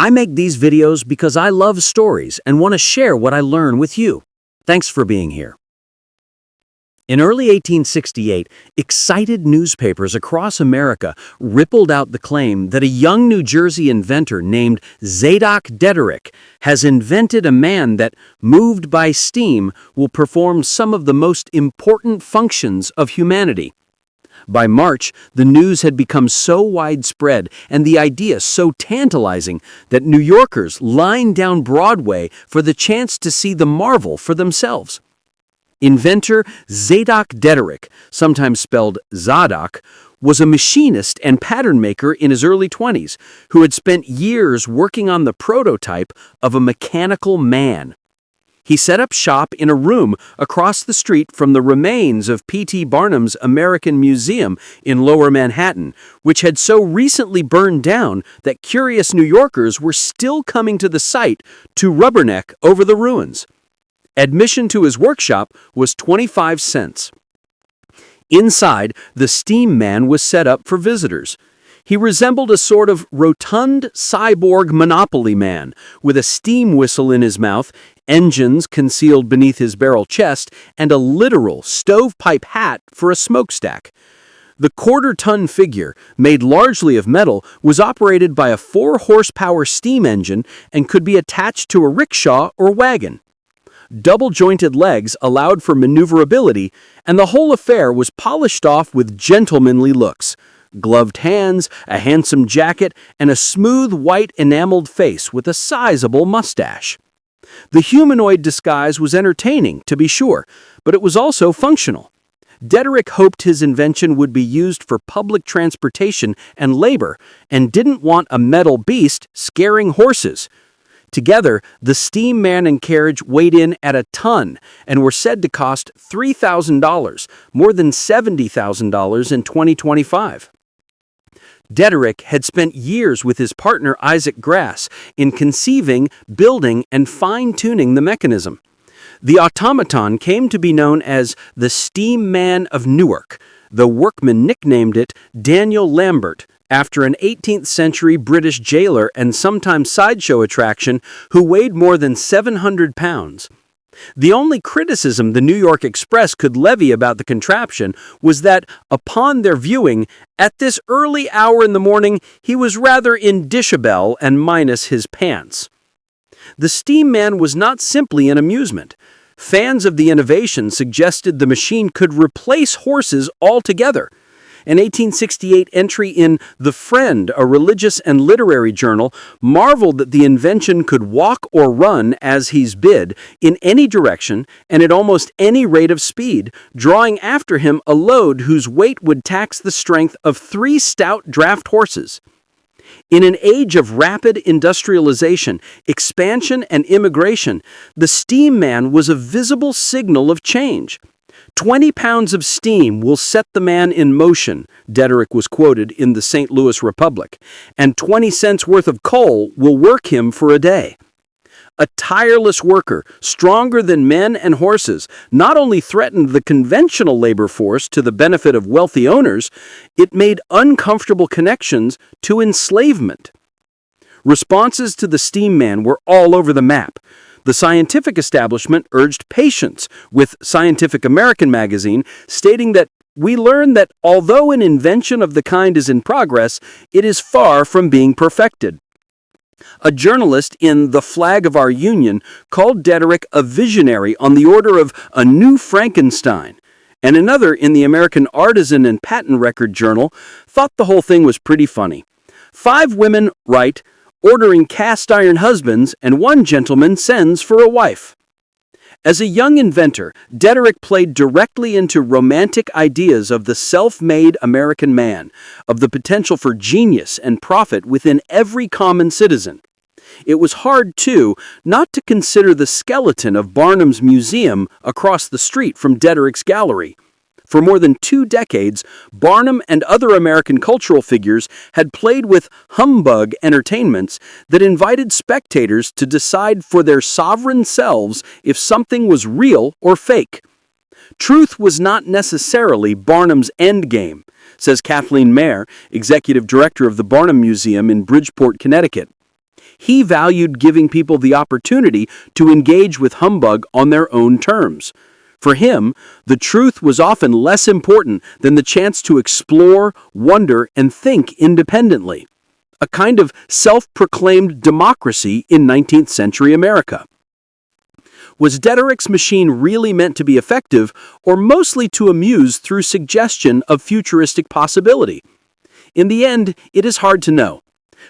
I make these videos because I love stories and want to share what I learn with you. Thanks for being here. In early 1868, excited newspapers across America rippled out the claim that a young New Jersey inventor named Zadok Dederick has invented a man that, moved by steam, will perform some of the most important functions of humanity. By March, the news had become so widespread and the idea so tantalizing that New Yorkers lined down Broadway for the chance to see the marvel for themselves. Inventor Zadok Dederick, sometimes spelled Zadok, was a machinist and pattern maker in his early 20s who had spent years working on the prototype of a mechanical man. He set up shop in a room across the street from the remains of P.T. Barnum's American Museum in Lower Manhattan, which had so recently burned down that curious New Yorkers were still coming to the site to rubberneck over the ruins. Admission to his workshop was 25 cents. Inside, the steam man was set up for visitors. He resembled a sort of rotund cyborg Monopoly man, with a steam whistle in his mouth, engines concealed beneath his barrel chest, and a literal stovepipe hat for a smokestack. The quarter-ton figure, made largely of metal, was operated by a 4-horsepower steam engine and could be attached to a rickshaw or wagon. Double-jointed legs allowed for maneuverability, and the whole affair was polished off with gentlemanly looks. Gloved hands, a handsome jacket, and a smooth white enameled face with a sizable mustache. The humanoid disguise was entertaining, to be sure, but it was also functional. Dederick hoped his invention would be used for public transportation and labor, and didn't want a metal beast scaring horses. Together, the steam man and carriage weighed in at a ton and were said to cost $3,000, more than $70,000 in 2025. Dederick had spent years with his partner Isaac Grass in conceiving, building, and fine-tuning the mechanism. The automaton came to be known as the Steam Man of Newark. The workmen nicknamed it Daniel Lambert, after an 18th century British jailer and sometime sideshow attraction who weighed more than 700 pounds. The only criticism the New York Express could levy about the contraption was that, upon their viewing, at this early hour in the morning, he was rather in dishabille and minus his pants. The steam man was not simply an amusement. Fans of the innovation suggested the machine could replace horses altogether. An 1868 entry in The Friend, a religious and literary journal, marveled that the invention could walk or run as he's bid, in any direction and at almost any rate of speed, drawing after him a load whose weight would tax the strength of 3 stout draft horses. In an age of rapid industrialization, expansion, and immigration, the steam man was a visible signal of change. 20 pounds of steam will set the man in motion, Dederick was quoted in the St. Louis Republic, and 20 cents worth of coal will work him for a day. A tireless worker, stronger than men and horses, not only threatened the conventional labor force to the benefit of wealthy owners, it made uncomfortable connections to enslavement. Responses to the steam man were all over the map. The scientific establishment urged patience, with Scientific American magazine stating that we learn that although an invention of the kind is in progress, it is far from being perfected. A journalist in The Flag of Our Union called Dederick a visionary on the order of a new Frankenstein, and another in the American Artisan and Patent Record Journal thought the whole thing was pretty funny. 5 women write, ordering cast-iron husbands, and 1 gentleman sends for a wife. As a young inventor, Dederick played directly into romantic ideas of the self-made American man, of the potential for genius and profit within every common citizen. It was hard, too, not to consider the skeleton of Barnum's museum across the street from Dederick's gallery. For more than 2 decades, Barnum and other American cultural figures had played with humbug entertainments that invited spectators to decide for their sovereign selves if something was real or fake. Truth was not necessarily Barnum's endgame, says Kathleen Mayer, executive director of the Barnum Museum in Bridgeport, Connecticut. He valued giving people the opportunity to engage with humbug on their own terms. For him, the truth was often less important than the chance to explore, wonder, and think independently. A kind of self-proclaimed democracy in 19th century America. Was Dederick's machine really meant to be effective, or mostly to amuse through suggestion of futuristic possibility? In the end, it is hard to know.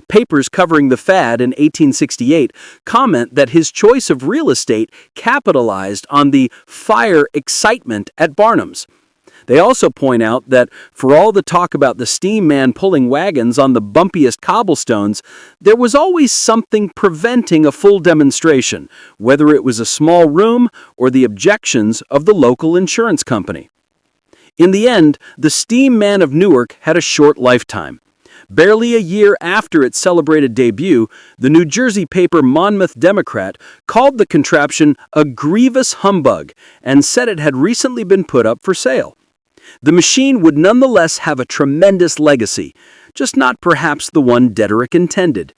Papers covering the fad in 1868 comment that his choice of real estate capitalized on the fire excitement at Barnum's. They also point out that, for all the talk about the steam man pulling wagons on the bumpiest cobblestones, there was always something preventing a full demonstration, whether it was a small room or the objections of the local insurance company. In the end, the steam man of Newark had a short lifetime. Barely a year after its celebrated debut, the New Jersey paper Monmouth Democrat called the contraption a grievous humbug and said it had recently been put up for sale. The machine would nonetheless have a tremendous legacy, just not perhaps the one Dederick intended.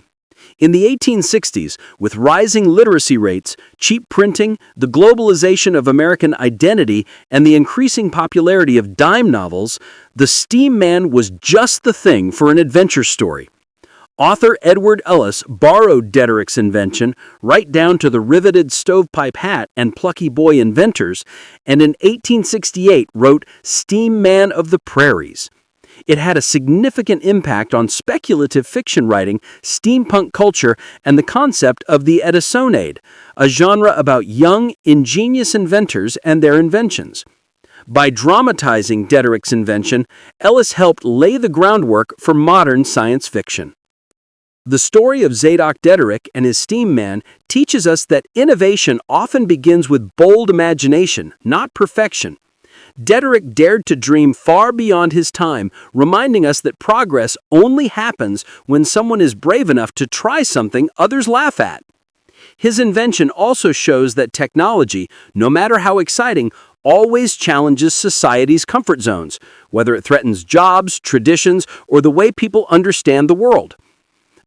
In the 1860s, with rising literacy rates, cheap printing, the globalization of American identity, and the increasing popularity of dime novels, the steam man was just the thing for an adventure story. Author Edward Ellis borrowed Dederick's invention right down to the riveted stovepipe hat and plucky boy inventors, and in 1868 wrote Steam Man of the Prairies. It had a significant impact on speculative fiction writing, steampunk culture, and the concept of the Edisonade, a genre about young, ingenious inventors and their inventions. By dramatizing Dederick's invention, Ellis helped lay the groundwork for modern science fiction. The story of Zadok Dederick and his steam man teaches us that innovation often begins with bold imagination, not perfection. Dederick dared to dream far beyond his time, reminding us that progress only happens when someone is brave enough to try something others laugh at. His invention also shows that technology, no matter how exciting, always challenges society's comfort zones, whether it threatens jobs, traditions, or the way people understand the world.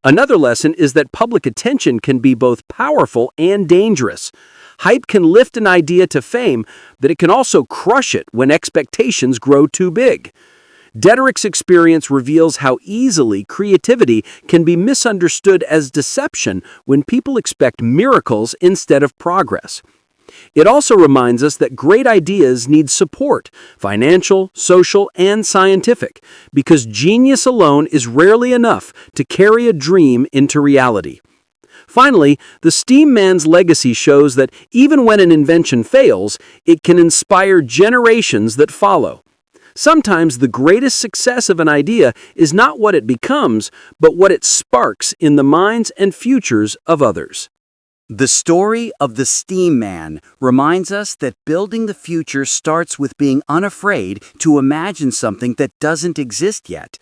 Another lesson is that public attention can be both powerful and dangerous. Hype can lift an idea to fame, but it can also crush it when expectations grow too big. Dederick's experience reveals how easily creativity can be misunderstood as deception when people expect miracles instead of progress. It also reminds us that great ideas need support, financial, social, and scientific, because genius alone is rarely enough to carry a dream into reality. Finally, the steam man's legacy shows that even when an invention fails, it can inspire generations that follow. Sometimes the greatest success of an idea is not what it becomes, but what it sparks in the minds and futures of others. The story of the Steam Man reminds us that building the future starts with being unafraid to imagine something that doesn't exist yet.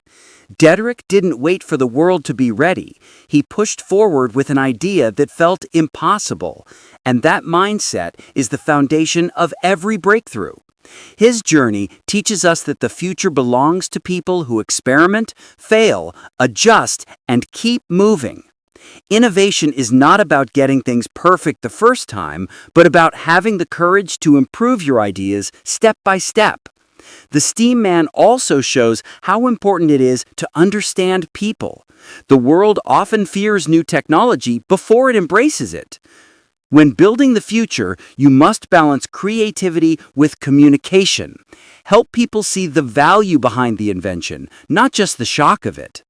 Dederick didn't wait for the world to be ready. He pushed forward with an idea that felt impossible, and that mindset is the foundation of every breakthrough. His journey teaches us that the future belongs to people who experiment, fail, adjust, and keep moving. Innovation is not about getting things perfect the first time, but about having the courage to improve your ideas step by step. The Steam Man also shows how important it is to understand people. The world often fears new technology before it embraces it. When building the future, you must balance creativity with communication. Help people see the value behind the invention, not just the shock of it.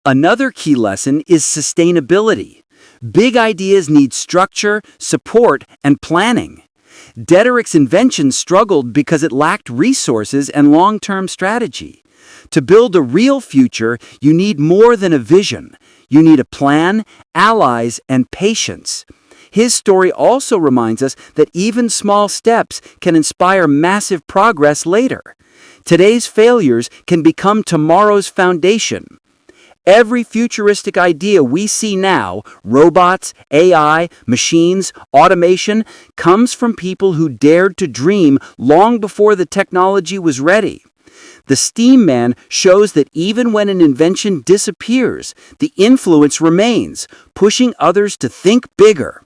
Another key lesson is sustainability. Big ideas need structure, support, and planning. Dederick's invention struggled because it lacked resources and long-term strategy. To build a real future, you need more than a vision. You need a plan, allies, and patience. His story also reminds us that even small steps can inspire massive progress later. Today's failures can become tomorrow's foundation. Every futuristic idea we see now, robots, AI, machines, automation, comes from people who dared to dream long before the technology was ready. The Steam Man shows that even when an invention disappears, the influence remains, pushing others to think bigger.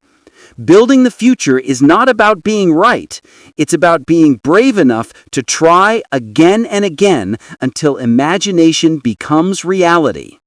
Building the future is not about being right. It's about being brave enough to try again and again until imagination becomes reality.